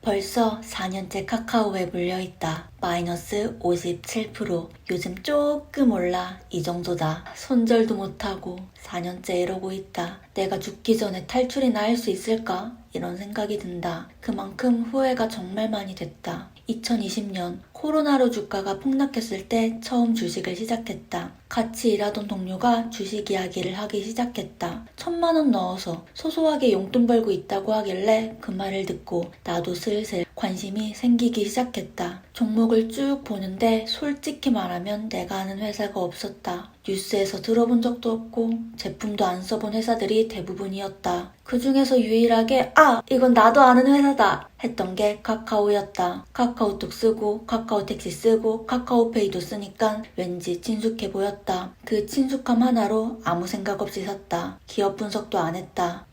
벌써 4년째 카카오에 물려있다. 마이너스 57%. 요즘 조금 올라. 이 정도다. 손절도 못하고 4년째 이러고 있다. 내가 죽기 전에 탈출이나 할 수 있을까? 이런 생각이 든다. 그만큼 후회가 정말 많이 됐다. 2020년 코로나로 주가가 폭락했을 때 처음 주식을 시작했다. 같이 일하던 동료가 주식 이야기를 하기 시작했다. 1,000만 원 넣어서 소소하게 용돈 벌고 있다고 하길래 그 말을 듣고 나도 슬슬 관심이 생기기 시작했다. 종목을 쭉 보는데 솔직히 말하면 내가 아는 회사가 없었다. 뉴스에서 들어본 적도 없고 제품도 안 써본 회사들이 대부분이었다. 그 중에서 유일하게 이건 나도 아는 회사다 했던 게 카카오였다. 카카오톡 쓰고 카카오택시 쓰고 카카오페이도 쓰니까 왠지 친숙해 보였다. 그 친숙함 하나로 아무 생각 없이 샀다. 기업 분석도 안 했다.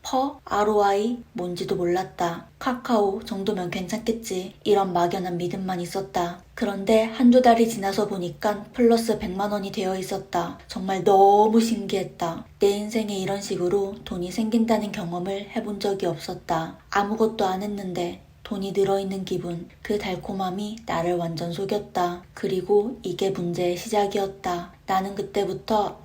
ROI 뭔지도 몰랐다. 카카오 정도면 괜찮겠지. 이런 막연한 믿음만 있었다. 그런데 한두 달이 지나서 보니까 플러스 100만 원이 되어 있었다. 정말 너무 신기했다. 내 인생에 이런 식으로 돈이 생긴다는 경험을 해본 적이 없었다. 아무것도 안 했는데 돈이 늘어있는 기분, 그 달콤함이 나를 완전 속였다. 그리고 이게 문제의 시작이었다. 나는 그때부터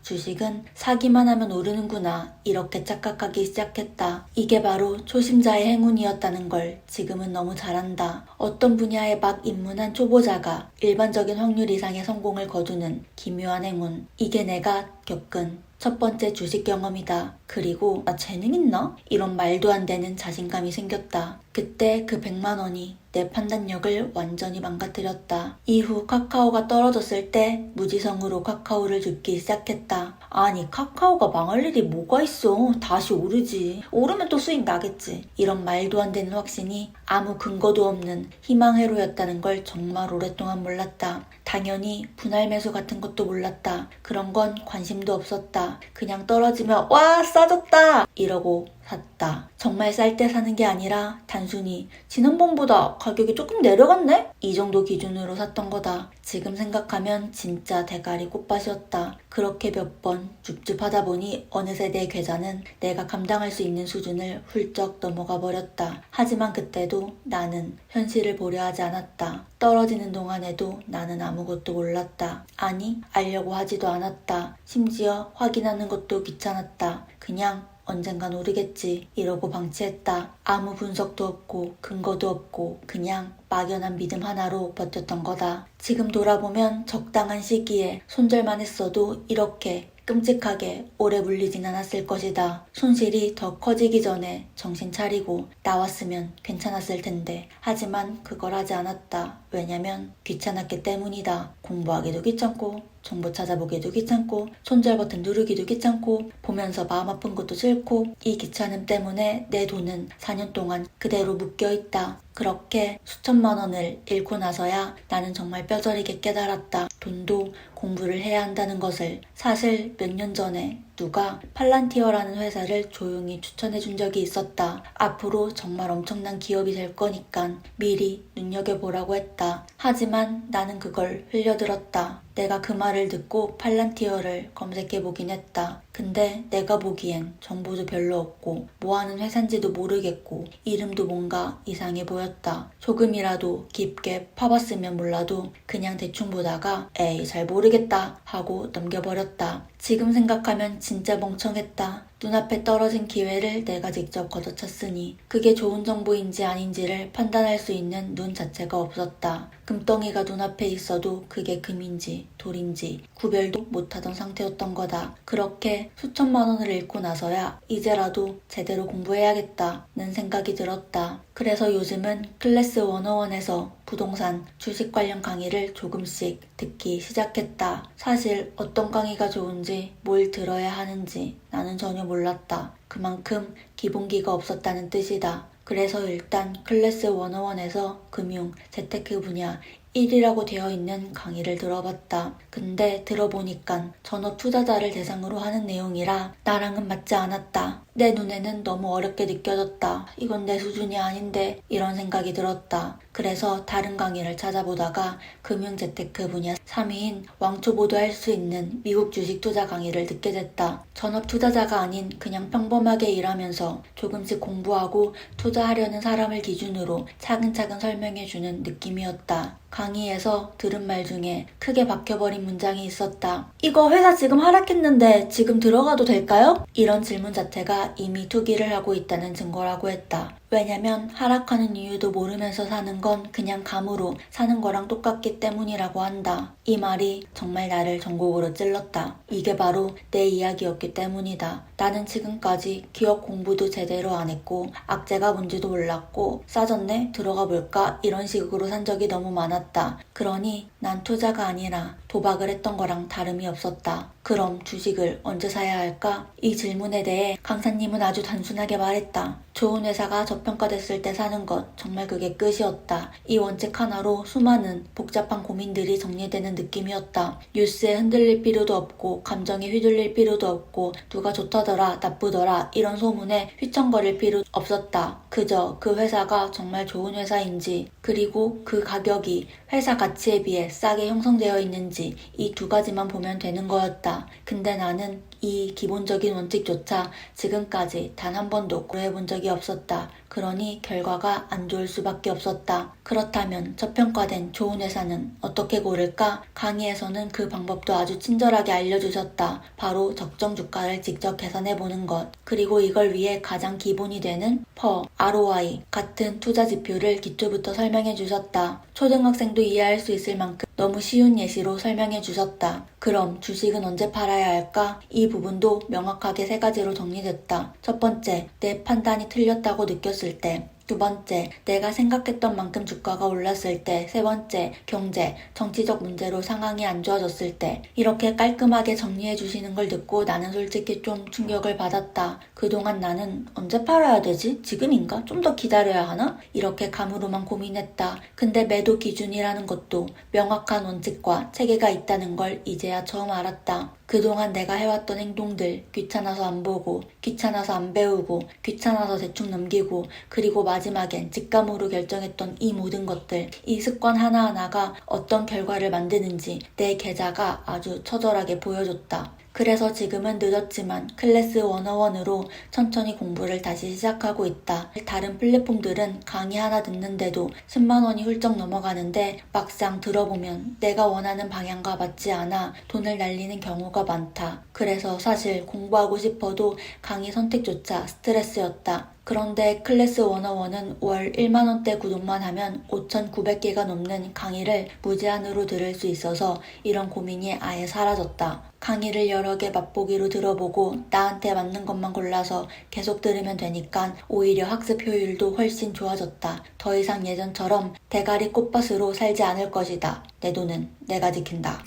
주식은 사기만 하면 오르는구나 이렇게 착각하기 시작했다. 이게 바로 초심자의 행운이었다는 걸 지금은 너무 잘 안다. 어떤 분야에 막 입문한 초보자가 일반적인 확률 이상의 성공을 거두는 기묘한 행운. 이게 내가 겪은 첫 번째 주식 경험이다. 그리고 나 재능 있나? 이런 말도 안 되는 자신감이 생겼다. 그때 그 100만 원이 내 판단력을 완전히 망가뜨렸다. 이후 카카오가 떨어졌을 때 무지성으로 카카오를 줍기 시작했다. 아니 카카오가 망할 일이 뭐가 있어. 다시 오르지. 오르면 또 수익 나겠지. 이런 말도 안 되는 확신이 아무 근거도 없는 희망회로였다는 걸 정말 오랫동안 몰랐다. 당연히 분할 매수 같은 것도 몰랐다. 그런 건 관심도 없었다. 그냥 떨어지면 와 싸졌다 이러고 샀다. 정말 쌀 때 사는 게 아니라 단순히 지난번보다 가격이 조금 내려갔네? 이 정도 기준으로 샀던 거다. 지금 생각하면 진짜 대가리 꽃밭이었다. 그렇게 몇 번 줍줍하다 보니 어느새 내 계좌는 내가 감당할 수 있는 수준을 훌쩍 넘어가 버렸다. 하지만 그때도 나는 현실을 보려 하지 않았다. 떨어지는 동안에도 나는 아무것도 몰랐다. 아니, 알려고 하지도 않았다. 심지어 확인하는 것도 귀찮았다. 그냥 언젠간 오르겠지 이러고 방치했다. 아무 분석도 없고 근거도 없고 그냥 막연한 믿음 하나로 버텼던 거다. 지금 돌아보면 적당한 시기에 손절만 했어도 이렇게 끔찍하게 오래 물리진 않았을 것이다. 손실이 더 커지기 전에 정신 차리고 나왔으면 괜찮았을 텐데. 하지만 그걸 하지 않았다. 왜냐면 귀찮았기 때문이다. 공부하기도 귀찮고 정보 찾아보기도 귀찮고 손절 버튼 누르기도 귀찮고 보면서 마음 아픈 것도 싫고 이 귀찮음 때문에 내 돈은 4년 동안 그대로 묶여있다. 그렇게 수천만 원을 잃고 나서야 나는 정말 뼈저리게 깨달았다. 돈도 공부를 해야 한다는 것을. 사실 몇 년 전에 누가 팔란티어라는 회사를 조용히 추천해 준 적이 있었다. 앞으로 정말 엄청난 기업이 될 거니까 미리 눈여겨보라고 했다. 하지만 나는 그걸 흘려들었다. 내가 그 말을 듣고 팔란티어를 검색해보긴 했다. 근데 내가 보기엔 정보도 별로 없고 뭐하는 회사인지도 모르겠고 이름도 뭔가 이상해 보였다. 조금이라도 깊게 파봤으면 몰라도 그냥 대충 보다가 에이 잘 모르겠다 하고 넘겨버렸다. 지금 생각하면 진짜 멍청했다. 눈앞에 떨어진 기회를 내가 직접 걷어찼으니 그게 좋은 정보인지 아닌지를 판단할 수 있는 눈 자체가 없었다. 금덩이가 눈앞에 있어도 그게 금인지 돌인지 구별도 못하던 상태였던 거다. 그렇게 수천만 원을 잃고 나서야 이제라도 제대로 공부해야겠다는 생각이 들었다. 그래서 요즘은 클래스 101에서 부동산, 주식 관련 강의를 조금씩 듣기 시작했다. 사실 어떤 강의가 좋은지 뭘 들어야 하는지 나는 전혀 몰랐다. 그만큼 기본기가 없었다는 뜻이다. 그래서 일단 클래스 101에서 금융, 재테크 분야 1이라고 되어 있는 강의를 들어봤다. 근데 들어보니깐 전업 투자자를 대상으로 하는 내용이라 나랑은 맞지 않았다. 내 눈에는 너무 어렵게 느껴졌다. 이건 내 수준이 아닌데 이런 생각이 들었다. 그래서 다른 강의를 찾아보다가 금융재테크 분야 3위인 왕초보도 할 수 있는 미국 주식 투자 강의를 듣게 됐다. 전업 투자자가 아닌 그냥 평범하게 일하면서 조금씩 공부하고 투자하려는 사람을 기준으로 차근차근 설명해주는 느낌이었다. 강의에서 들은 말 중에 크게 박혀버린 문장이 있었다. 이거 회사 지금 하락했는데 지금 들어가도 될까요? 이런 질문 자체가 이미 투기를 하고 있다는 증거라고 했다. 왜냐면 하락하는 이유도 모르면서 사는 건 그냥 감으로 사는 거랑 똑같기 때문이라고 한다. 이 말이 정말 나를 전곡으로 찔렀다. 이게 바로 내 이야기였기 때문이다. 나는 지금까지 기업 공부도 제대로 안 했고 악재가 뭔지도 몰랐고 싸졌네? 들어가 볼까? 이런 식으로 산 적이 너무 많았다. 그러니 난 투자가 아니라 도박을 했던 거랑 다름이 없었다. 그럼 주식을 언제 사야 할까? 이 질문에 대해 강사님은 아주 단순하게 말했다. 좋은 회사가 저평가됐을 때 사는 것, 정말 그게 끝이었다. 이 원칙 하나로 수많은 복잡한 고민들이 정리되는 느낌이었다. 뉴스에 흔들릴 필요도 없고 감정에 휘둘릴 필요도 없고 누가 좋다더라 나쁘더라 이런 소문에 휘청거릴 필요 없었다. 그저 그 회사가 정말 좋은 회사인지 그리고 그 가격이 회사 가치에 비해 싸게 형성되어 있는지 이 두 가지만 보면 되는 거였다. 근데 나는 이 기본적인 원칙조차 지금까지 단 한 번도 고려해본 적이 없었다. 그러니 결과가 안 좋을 수밖에 없었다. 그렇다면 저평가된 좋은 회사는 어떻게 고를까? 강의에서는 그 방법도 아주 친절하게 알려주셨다. 바로 적정 주가를 직접 계산해보는 것. 그리고 이걸 위해 가장 기본이 되는 ROI 같은 투자 지표를 기초부터 설명해 주셨다. 초등학생도 이해할 수 있을 만큼 너무 쉬운 예시로 설명해 주셨다. 그럼 주식은 언제 팔아야 할까? 이 부분도 명확하게 세 가지로 정리됐다. 첫 번째, 내 판단이 틀렸다고 느꼈을 때. 두 번째, 내가 생각했던 만큼 주가가 올랐을 때. 세 번째, 경제, 정치적 문제로 상황이 안 좋아졌을 때. 이렇게 깔끔하게 정리해 주시는 걸 듣고 나는 솔직히 좀 충격을 받았다. 그동안 나는 언제 팔아야 되지? 지금인가? 좀 더 기다려야 하나? 이렇게 감으로만 고민했다. 근데 매도 기준이라는 것도 명확한 원칙과 체계가 있다는 걸 이제야 처음 알았다. 그동안 내가 해왔던 행동들, 귀찮아서 안 보고, 귀찮아서 안 배우고, 귀찮아서 대충 넘기고, 그리고 마지막엔 직감으로 결정했던 이 모든 것들, 이 습관 하나하나가 어떤 결과를 만드는지 내 계좌가 아주 처절하게 보여줬다. 그래서 지금은 늦었지만 클래스 101으로 천천히 공부를 다시 시작하고 있다. 다른 플랫폼들은 강의 하나 듣는데도 10만 원이 훌쩍 넘어가는데 막상 들어보면 내가 원하는 방향과 맞지 않아 돈을 날리는 경우가 많다. 그래서 사실 공부하고 싶어도 강의 선택조차 스트레스였다. 그런데 클래스 101은 월 1만원대 구독만 하면 5,900개가 넘는 강의를 무제한으로 들을 수 있어서 이런 고민이 아예 사라졌다. 강의를 여러 개 맛보기로 들어보고 나한테 맞는 것만 골라서 계속 들으면 되니까 오히려 학습 효율도 훨씬 좋아졌다. 더 이상 예전처럼 대가리 꽃밭으로 살지 않을 것이다. 내 돈은 내가 지킨다.